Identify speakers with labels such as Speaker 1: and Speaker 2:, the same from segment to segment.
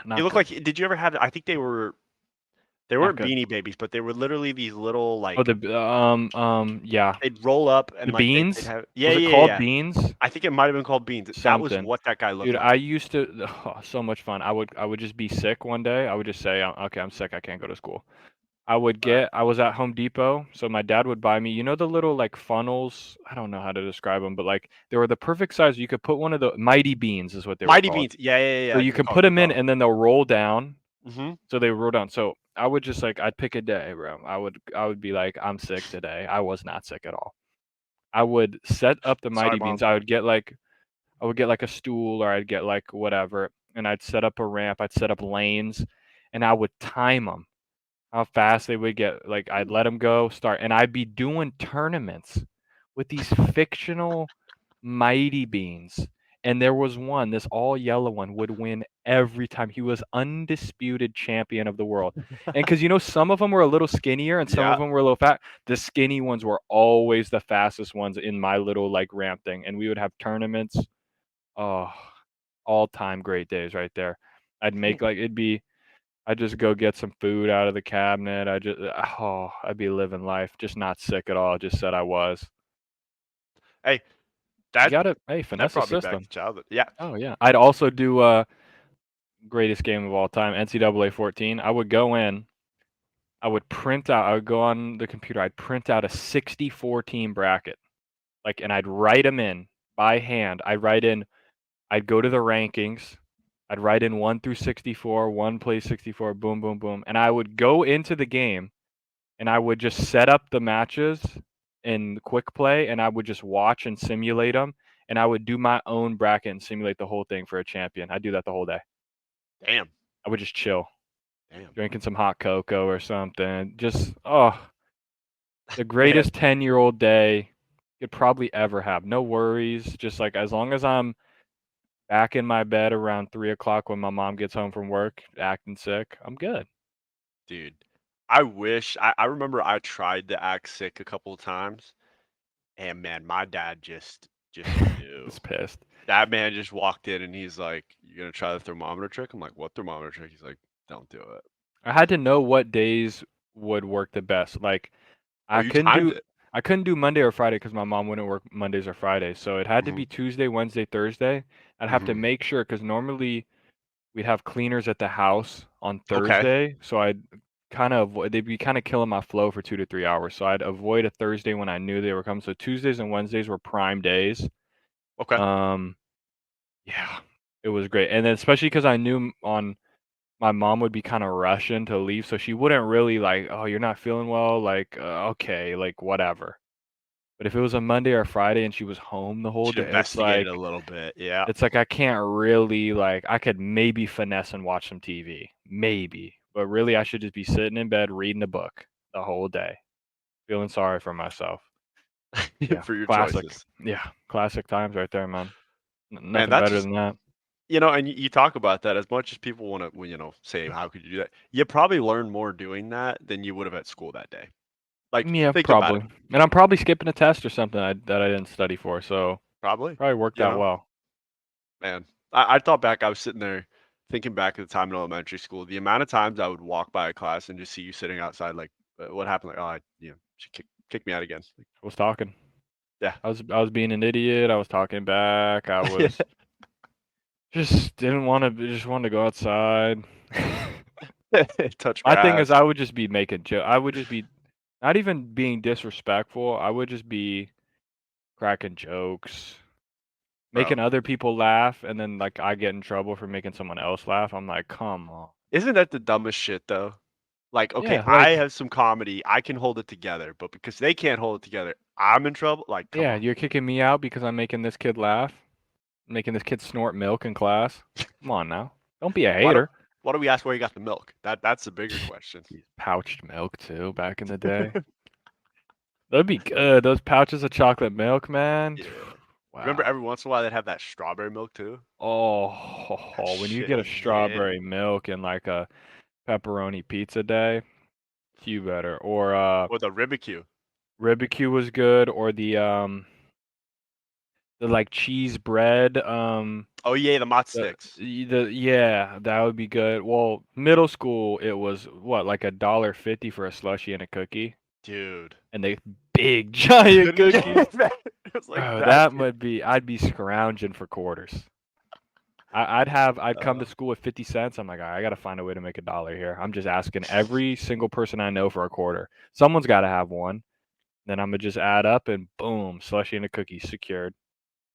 Speaker 1: It
Speaker 2: not
Speaker 1: looked like.
Speaker 2: good.
Speaker 1: Did you ever have? I think they
Speaker 2: Not
Speaker 1: weren't
Speaker 2: good.
Speaker 1: Beanie Babies, but they were literally these little
Speaker 2: Oh,
Speaker 1: like
Speaker 2: yeah.
Speaker 1: they'd roll up and
Speaker 2: The
Speaker 1: like they'd
Speaker 2: beans?
Speaker 1: have
Speaker 2: Was it called
Speaker 1: yeah.
Speaker 2: beans?
Speaker 1: I think it might have been called Beans. That was
Speaker 2: Something.
Speaker 1: what that guy looked
Speaker 2: Dude,
Speaker 1: like.
Speaker 2: I used to so much fun. I would just be sick one day. I would just say, "Okay, I'm sick. I can't go to school." I was at Home Depot, so my dad would buy me, you know, the little like funnels. I don't know how to describe them, but like they were the perfect size. You could put one of the Mighty Beans is what they were
Speaker 1: Mighty
Speaker 2: called.
Speaker 1: Beans. Yeah.
Speaker 2: So
Speaker 1: I
Speaker 2: you
Speaker 1: can
Speaker 2: can
Speaker 1: recall. I
Speaker 2: put
Speaker 1: can
Speaker 2: them in,
Speaker 1: recall.
Speaker 2: and then they'll roll down.
Speaker 1: Mhm.
Speaker 2: So they would roll down. So I would just like I'd pick a day, bro. I would be like, I'm sick today. I was not sick at all. I would set up the
Speaker 1: Sorry,
Speaker 2: Mighty Beans.
Speaker 1: mom.
Speaker 2: I would get like a stool, or I'd get like whatever, and I'd set up a ramp. I'd set up lanes, and I would time them how fast they would get. Like I'd let them go, start, and I'd be doing tournaments with these fictional Mighty Beans. And there was one, this all yellow one would win every time. He was undisputed champion of the world. And because some of them were a little skinnier and some of
Speaker 1: Yeah.
Speaker 2: them were a little fat, the skinny ones were always the fastest ones in my little like ramp thing. And we would have tournaments. Oh, all time great days right there. I'd make like I'd just go get some food out of the cabinet. I'd be living life, just not sick at all. Just said I was.
Speaker 1: Hey,
Speaker 2: You
Speaker 1: that
Speaker 2: gotta, hey,
Speaker 1: that
Speaker 2: finesse the
Speaker 1: brought me back to
Speaker 2: system.
Speaker 1: childhood. Yeah.
Speaker 2: Oh yeah. I'd also do greatest game of all time, NCAA 14. I would go in, I would go on the computer, I'd print out a 64 team bracket. Like, and I'd write them in by hand. I'd go to the rankings. I'd write in 1 through 64, one plays 64, boom, boom, boom. And I would go into the game and I would just set up the matches in quick play and I would just watch and simulate them. And I would do my own bracket and simulate the whole thing for a champion. I'd do that the whole day.
Speaker 1: Damn.
Speaker 2: I would just chill,
Speaker 1: Damn.
Speaker 2: drinking some hot cocoa or something. Just, oh, the
Speaker 1: Man.
Speaker 2: greatest 10-year-old day you could probably ever have. No worries. Just like as long as I'm back in my bed around 3 o'clock when my mom gets home from work acting sick, I'm good.
Speaker 1: Dude, I wish I remember I tried to act sick a couple of times, and man, my dad just knew.
Speaker 2: Just pissed.
Speaker 1: That man just walked in and he's like, "You gonna try the thermometer trick?" I'm like, "What thermometer trick?" He's like, "Don't do it."
Speaker 2: I had to know what days would work the best. Like
Speaker 1: Oh,
Speaker 2: I
Speaker 1: you
Speaker 2: couldn't
Speaker 1: timed
Speaker 2: do
Speaker 1: it.
Speaker 2: I couldn't do Monday or Friday because my mom wouldn't work Mondays or Fridays. So it had to
Speaker 1: Mhm.
Speaker 2: be Tuesday, Wednesday, Thursday. I'd have to
Speaker 1: Mhm.
Speaker 2: make sure because normally we'd have cleaners at the house on
Speaker 1: Okay.
Speaker 2: Thursday. So they'd be kind of killing my flow for 2 to 3 hours. So I'd avoid a Thursday when I knew they were coming. So Tuesdays and Wednesdays were prime days.
Speaker 1: Okay.
Speaker 2: Um, yeah, it was great. And then especially because I knew on my mom would be kind of rushing to leave, so she wouldn't really like, oh, you're not feeling well, like, okay, like whatever. But if it was a Monday or Friday and she was home the whole
Speaker 1: Should
Speaker 2: day,
Speaker 1: investigate it a little bit. Yeah.
Speaker 2: I can't really like I could maybe finesse and watch some TV, maybe, but really I should just be sitting in bed reading a book the whole day, feeling sorry for myself. Yeah,
Speaker 1: For your
Speaker 2: classic.
Speaker 1: choices.
Speaker 2: Yeah, classic times right there, man.
Speaker 1: Man,
Speaker 2: Nothing
Speaker 1: that's
Speaker 2: better
Speaker 1: just
Speaker 2: than that.
Speaker 1: and you talk about that as much as people want to, say, how could you do that? You probably learn more doing that than you would have at school that day. Like,
Speaker 2: Yeah,
Speaker 1: think about
Speaker 2: probably.
Speaker 1: it.
Speaker 2: And I'm probably skipping a test or something that I didn't study for, so
Speaker 1: Probably,
Speaker 2: probably worked
Speaker 1: you
Speaker 2: out
Speaker 1: know?
Speaker 2: well.
Speaker 1: Man, I thought back, I was sitting there thinking back at the time in elementary school, the amount of times I would walk by a class and just see you sitting outside, like, what happened? Like, oh, she kicked me out again. Like,
Speaker 2: I was talking.
Speaker 1: yeah.
Speaker 2: I was being an idiot. I was talking back. I was just didn't want to just wanted to go outside.
Speaker 1: Touch
Speaker 2: My thing is
Speaker 1: grass.
Speaker 2: I would just be making joke. I would just be not even being disrespectful. I would just be cracking jokes,
Speaker 1: Bro,
Speaker 2: making other people laugh, and then like I get in trouble for making someone else laugh. I'm like, come on.
Speaker 1: isn't that the dumbest shit, though? Like, okay,
Speaker 2: Yeah,
Speaker 1: I
Speaker 2: like
Speaker 1: have some comedy, I can hold it together, but because they can't hold it together, I'm in trouble? Like, come
Speaker 2: yeah,
Speaker 1: on.
Speaker 2: you're kicking me out because I'm making this kid laugh, making this kid snort milk in class. Come on now. Don't be a
Speaker 1: Why don't
Speaker 2: hater.
Speaker 1: why don't we ask where you got the milk? That's the bigger question.
Speaker 2: Pouched milk too back in the day. That'd be good. Those pouches of chocolate milk, man.
Speaker 1: Yeah. Remember
Speaker 2: Wow.
Speaker 1: every once in a while they'd have that strawberry milk too? That
Speaker 2: Oh, when you
Speaker 1: shit
Speaker 2: get a
Speaker 1: hit.
Speaker 2: strawberry milk and like a pepperoni pizza day, you better. Or
Speaker 1: Or the Ribicue.
Speaker 2: Ribicue was good, or the like cheese bread
Speaker 1: Oh yeah, the Mott
Speaker 2: The
Speaker 1: sticks,
Speaker 2: yeah, that would be good. Well, middle school, it was what, like $1.50 for a slushie and a cookie,
Speaker 1: dude.
Speaker 2: and they big giant
Speaker 1: Yeah,
Speaker 2: cookies.
Speaker 1: it was like
Speaker 2: Bro,
Speaker 1: that
Speaker 2: that
Speaker 1: big.
Speaker 2: would be. I'd be scrounging for quarters. I'd come to school with 50 cents. I'm like, "All right, I gotta find a way to make $1 here. I'm just asking every single person I know for a quarter. Someone's got to have one. Then I'm gonna just add up and boom, slushie and a cookie secured.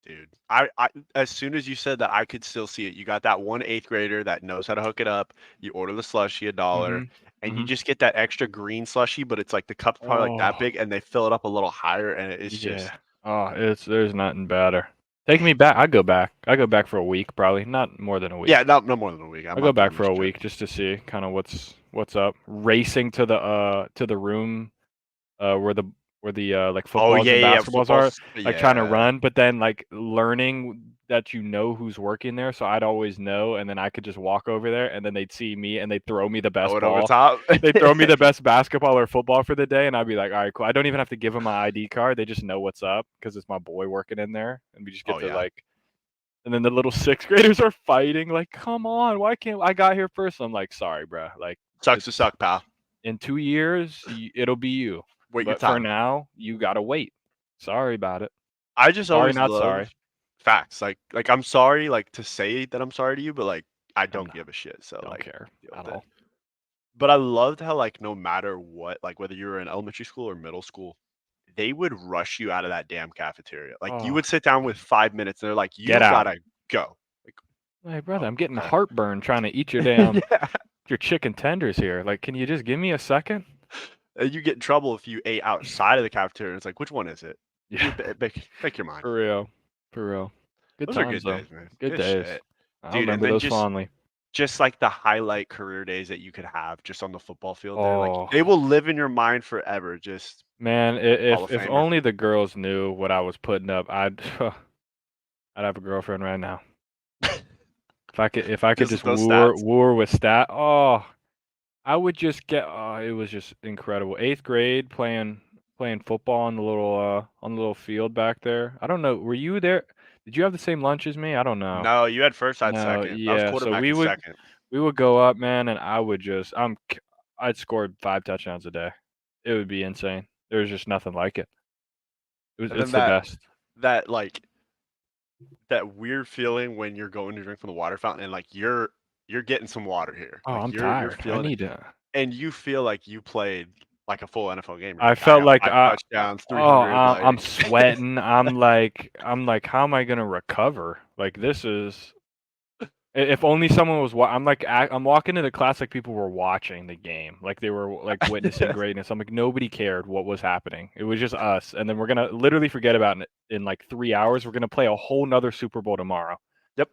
Speaker 1: Dude, I as soon as you said that, I could still see it. You got that one eighth grader that knows how to hook it up. You order the slushie $1,
Speaker 2: Mhm.
Speaker 1: and you
Speaker 2: Mhm.
Speaker 1: just get that extra green slushie, but it's like the cup's probably like that
Speaker 2: Oh,
Speaker 1: big, and they fill it up a little higher, and it's
Speaker 2: yeah.
Speaker 1: just
Speaker 2: Oh, there's nothing better. Take me back. I'd go back. I'd go back for a week, probably not more than a
Speaker 1: yeah,
Speaker 2: week.
Speaker 1: no more than a week. I'm
Speaker 2: I'll go
Speaker 1: not
Speaker 2: back
Speaker 1: giving
Speaker 2: for
Speaker 1: a
Speaker 2: a
Speaker 1: shit.
Speaker 2: week just to see kind of what's up. Racing to the room where the like
Speaker 1: Oh
Speaker 2: footballs and
Speaker 1: yeah,
Speaker 2: basketballs are,
Speaker 1: football's
Speaker 2: like trying to
Speaker 1: yeah.
Speaker 2: run, but then like learning that you know who's working there, so I'd always know, and then I could just walk over there, and then they'd see me, and they'd throw me the
Speaker 1: Throw
Speaker 2: best
Speaker 1: it over
Speaker 2: ball.
Speaker 1: top.
Speaker 2: They'd throw me the best basketball or football for the day, and I'd be like, all right, cool. I don't even have to give them my ID card. They just know what's up because it's my boy working in there, and we just get
Speaker 1: Oh
Speaker 2: to
Speaker 1: yeah,
Speaker 2: like. And then the little sixth graders are fighting, like, come on, why can't I got here first? I'm like, sorry, bro. Like,
Speaker 1: sucks to
Speaker 2: it's
Speaker 1: suck, pal.
Speaker 2: in 2 years, it'll be you.
Speaker 1: Wait your
Speaker 2: But for
Speaker 1: time.
Speaker 2: now, you gotta wait. Sorry about it.
Speaker 1: I just
Speaker 2: Sorry,
Speaker 1: always
Speaker 2: not
Speaker 1: love
Speaker 2: sorry.
Speaker 1: facts. Like I'm sorry, like to say that I'm sorry to you, but like I
Speaker 2: I'm
Speaker 1: don't
Speaker 2: not.
Speaker 1: give a shit. So
Speaker 2: Don't
Speaker 1: like
Speaker 2: care
Speaker 1: deal
Speaker 2: at
Speaker 1: with it.
Speaker 2: all.
Speaker 1: But I loved how like no matter what, like whether you were in elementary school or middle school, they would rush you out of that damn cafeteria. Like you
Speaker 2: Oh,
Speaker 1: would sit down with 5 minutes and they're like,
Speaker 2: get
Speaker 1: you
Speaker 2: out.
Speaker 1: gotta go. Like,
Speaker 2: Hey, brother,
Speaker 1: oh,
Speaker 2: I'm getting
Speaker 1: okay.
Speaker 2: heartburn trying to eat your damn
Speaker 1: Yeah.
Speaker 2: your chicken tenders here. Like, can you just give me a second?
Speaker 1: And you get in trouble if you ate outside of the cafeteria. It's like, which one is it?
Speaker 2: Yeah,
Speaker 1: Make your mind.
Speaker 2: for real. For real. Good
Speaker 1: Those are
Speaker 2: times
Speaker 1: good
Speaker 2: though.
Speaker 1: days, man.
Speaker 2: Good
Speaker 1: Good
Speaker 2: days.
Speaker 1: shit.
Speaker 2: I
Speaker 1: Dude, and
Speaker 2: remember
Speaker 1: then
Speaker 2: those
Speaker 1: just
Speaker 2: fondly.
Speaker 1: like the highlight career days that you could have just on the football field there, like
Speaker 2: Oh,
Speaker 1: they will live in your mind forever. Just
Speaker 2: man,
Speaker 1: Hall of
Speaker 2: if
Speaker 1: Famer.
Speaker 2: only the girls knew what I was putting up, I'd I'd have a girlfriend right now. If I could
Speaker 1: Just with
Speaker 2: just
Speaker 1: those stats.
Speaker 2: woo her with stat, oh, I would just get. Oh, it was just incredible. Eighth grade playing football on the little field back there. I don't know. Were you there? Did you have the same lunch as me? I don't know.
Speaker 1: No, you had first, I had
Speaker 2: No,
Speaker 1: second. I was
Speaker 2: yeah. So
Speaker 1: quarterbacking second.
Speaker 2: we would go up, man, and I would just I'd scored 5 touchdowns a day. It would be insane. There's just nothing like it.
Speaker 1: And then
Speaker 2: It's the best.
Speaker 1: that like that weird feeling when you're going to drink from the water fountain and like you're getting some water here.
Speaker 2: Oh,
Speaker 1: Like
Speaker 2: I'm
Speaker 1: you're
Speaker 2: tired. I
Speaker 1: feeling it.
Speaker 2: need to.
Speaker 1: And you feel like you played like a full NFL game. You're
Speaker 2: I
Speaker 1: like, I
Speaker 2: felt
Speaker 1: got
Speaker 2: like
Speaker 1: 5 touchdowns,
Speaker 2: oh,
Speaker 1: 300, like
Speaker 2: I'm sweating. I'm like, how am I gonna recover? Like this is. If only someone was. I'm like, I'm walking into class like people were watching the game, like they were like witnessing greatness. I'm like, nobody cared what was happening. It was just us, and then we're gonna literally forget about it in like 3 hours. We're gonna play a whole nother Super Bowl tomorrow.
Speaker 1: Yep.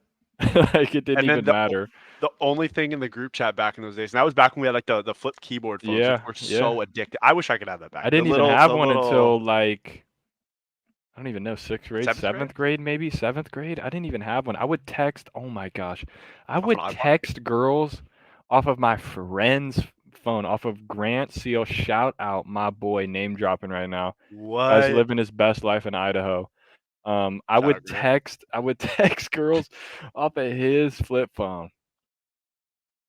Speaker 2: Like it didn't
Speaker 1: And then
Speaker 2: even matter.
Speaker 1: the only thing in the group chat back in those days, and that was back when we had like the flip keyboard phones, which
Speaker 2: Yeah,
Speaker 1: were
Speaker 2: yeah.
Speaker 1: so addictive. I wish I could have that
Speaker 2: I
Speaker 1: back.
Speaker 2: didn't even have
Speaker 1: The
Speaker 2: one
Speaker 1: little
Speaker 2: until like I don't even know, 6th grade,
Speaker 1: seventh grade
Speaker 2: 7th grade, maybe 7th grade. I didn't even have one. I would text. Oh my gosh, I
Speaker 1: off an
Speaker 2: would
Speaker 1: iPod.
Speaker 2: text girls off of my friend's phone, off of Grant Seal. Shout out my boy, name dropping right now. Guy's
Speaker 1: What?
Speaker 2: living his best life in Idaho.
Speaker 1: Shout out Grant.
Speaker 2: I would text girls off of his flip phone.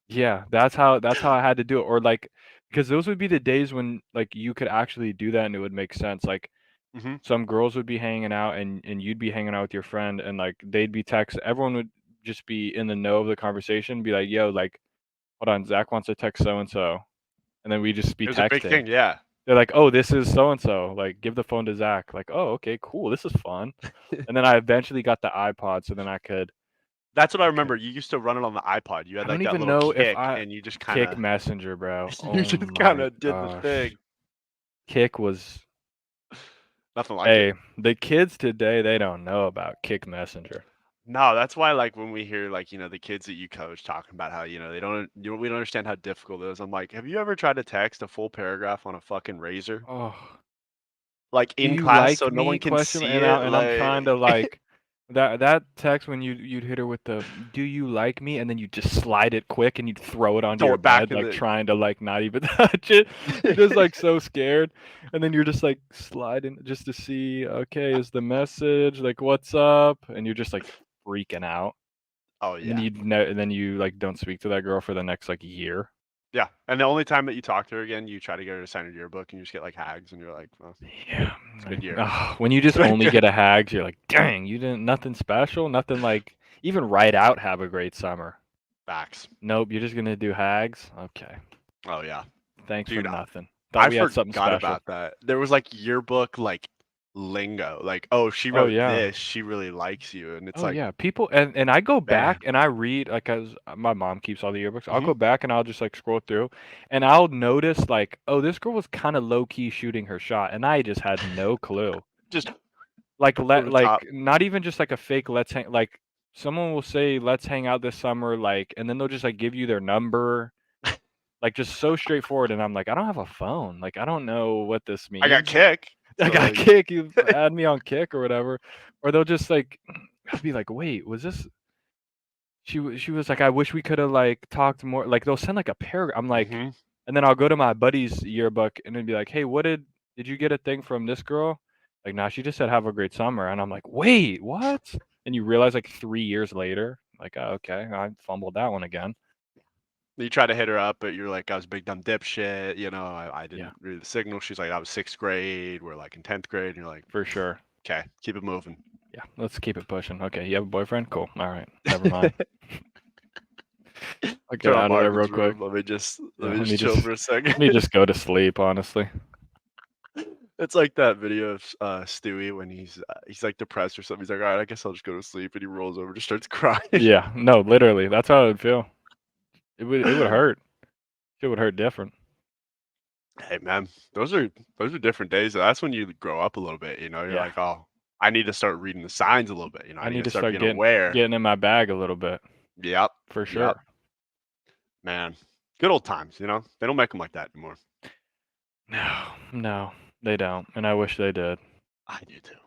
Speaker 2: Yeah, that's how I had to do it. Or like, because those would be the days when like you could actually do that and it would make sense. Like
Speaker 1: Mhm.
Speaker 2: some girls would be hanging out and you'd be hanging out with your friend and like they'd be text. Everyone would just be in the know of the conversation, be like, "Yo, like, hold on, Zach wants to text so and so," and then we just be
Speaker 1: It was a big
Speaker 2: texting.
Speaker 1: thing, yeah.
Speaker 2: They're like, "Oh, this is so and so. Like, give the phone to Zach." Like, "Oh, okay, cool. This is fun." And then I eventually got the iPod, so then
Speaker 1: That's what I
Speaker 2: I
Speaker 1: remember.
Speaker 2: could.
Speaker 1: You used to run it on the iPod. You
Speaker 2: I
Speaker 1: had
Speaker 2: don't
Speaker 1: like that
Speaker 2: even
Speaker 1: little
Speaker 2: know if
Speaker 1: kick,
Speaker 2: I
Speaker 1: and you just
Speaker 2: Kick
Speaker 1: kinda
Speaker 2: Messenger, bro.
Speaker 1: you
Speaker 2: Oh
Speaker 1: just
Speaker 2: my
Speaker 1: kinda did the
Speaker 2: gosh,
Speaker 1: thing.
Speaker 2: Kick was.
Speaker 1: Nothing like it.
Speaker 2: Hey, the kids today, they don't know about Kick Messenger.
Speaker 1: No, that's why, like, when we hear, like, the kids that you coach talking about how, they don't we don't understand how difficult it is. I'm like, "Have you ever tried to text a full paragraph on a fucking razor?
Speaker 2: Oh.
Speaker 1: Like,
Speaker 2: Do
Speaker 1: in
Speaker 2: you
Speaker 1: class so
Speaker 2: like
Speaker 1: no
Speaker 2: me?
Speaker 1: one can
Speaker 2: Question,
Speaker 1: see it?"
Speaker 2: and I'm trying
Speaker 1: Like
Speaker 2: to like that text when you'd hit her with the "Do you like me?" and then you just slide it quick and you'd throw it onto
Speaker 1: throw
Speaker 2: your
Speaker 1: it back
Speaker 2: bed,
Speaker 1: in
Speaker 2: like
Speaker 1: the
Speaker 2: trying to like not even touch it. You're just like so scared, and then you're just like sliding just to see, okay, is the message like what's up, and you're just like freaking out.
Speaker 1: Oh
Speaker 2: And then
Speaker 1: yeah,
Speaker 2: then you like don't speak to that girl for the next like year.
Speaker 1: yeah. And the only time that you talk to her again, you try to get her to sign your yearbook, and you just get like hags, and you're like, well,
Speaker 2: Yeah.
Speaker 1: it's a good year.
Speaker 2: When you
Speaker 1: It's
Speaker 2: just
Speaker 1: been
Speaker 2: only
Speaker 1: good.
Speaker 2: get a hags, you're like, dang, you didn't nothing special, nothing like even write out have a great summer.
Speaker 1: Facts.
Speaker 2: Nope, you're just gonna do hags. Okay.
Speaker 1: Oh yeah,
Speaker 2: Thanks for
Speaker 1: dude.
Speaker 2: nothing. Thought
Speaker 1: I
Speaker 2: we had something
Speaker 1: forgot
Speaker 2: special.
Speaker 1: about that. There was like yearbook like lingo, like, oh, she
Speaker 2: Oh
Speaker 1: wrote
Speaker 2: yeah.
Speaker 1: this, she really likes you, and it's
Speaker 2: Oh
Speaker 1: like,
Speaker 2: yeah. People and I go
Speaker 1: man.
Speaker 2: back and I read like as my mom keeps all the yearbooks. I'll
Speaker 1: Hmm.
Speaker 2: go back and I'll just like scroll through and I'll notice like, oh, this girl was kind of low key shooting her shot and I just had no clue.
Speaker 1: Just
Speaker 2: Like
Speaker 1: over the top.
Speaker 2: not even just like a fake let's hang like someone will say let's hang out this summer like and then they'll just like give you their number like just so straightforward and I'm like I don't have a phone. Like I don't know what this
Speaker 1: I got
Speaker 2: means.
Speaker 1: kick.
Speaker 2: I
Speaker 1: So
Speaker 2: got
Speaker 1: like,
Speaker 2: Kick, you add me on Kick or whatever. Or they'll just like I'll be like, "Wait, was this?" She was like, "I wish we could have like talked more." Like they'll send like a paragraph. I'm like,
Speaker 1: hmm
Speaker 2: and then I'll go to my buddy's yearbook and then be like, "Hey, what did you get a thing from this girl?" Like, nah, she just said have a great summer, and I'm like, "Wait, what?" And you realize like 3 years later, like, oh, okay, I fumbled that one again.
Speaker 1: you try to hit her up, but you're like, I was a big dumb dipshit. I
Speaker 2: Yeah,
Speaker 1: didn't read the signal. She's like, I was sixth grade. We're like in 10th grade, and you're like,
Speaker 2: for sure.
Speaker 1: okay, keep it moving.
Speaker 2: Yeah, let's keep it pushing. Okay, you have a boyfriend? Cool. All right, never mind. I'll get
Speaker 1: Turn on
Speaker 2: out of there real
Speaker 1: Marvin's
Speaker 2: quick.
Speaker 1: room. Let
Speaker 2: Yeah,
Speaker 1: me just chill for a second.
Speaker 2: let me just go to sleep, honestly.
Speaker 1: It's like that video of Stewie when he's like depressed or something. He's like, all right, I guess I'll just go to sleep, and he rolls over, just starts crying.
Speaker 2: Yeah, no, literally, that's how it would feel. It would hurt. It would hurt different.
Speaker 1: Hey man, those are different days. That's when you grow up a little bit. You're
Speaker 2: Yeah,
Speaker 1: like, oh, I need to start reading the signs a little bit.
Speaker 2: I
Speaker 1: I need
Speaker 2: need
Speaker 1: to
Speaker 2: to
Speaker 1: start
Speaker 2: start
Speaker 1: being
Speaker 2: getting
Speaker 1: aware.
Speaker 2: getting in my bag a little bit,
Speaker 1: Yep,
Speaker 2: for
Speaker 1: yep,
Speaker 2: sure.
Speaker 1: man. Good old times. They don't make them like that anymore.
Speaker 2: No, no, they don't, and I wish they did.
Speaker 1: I do too.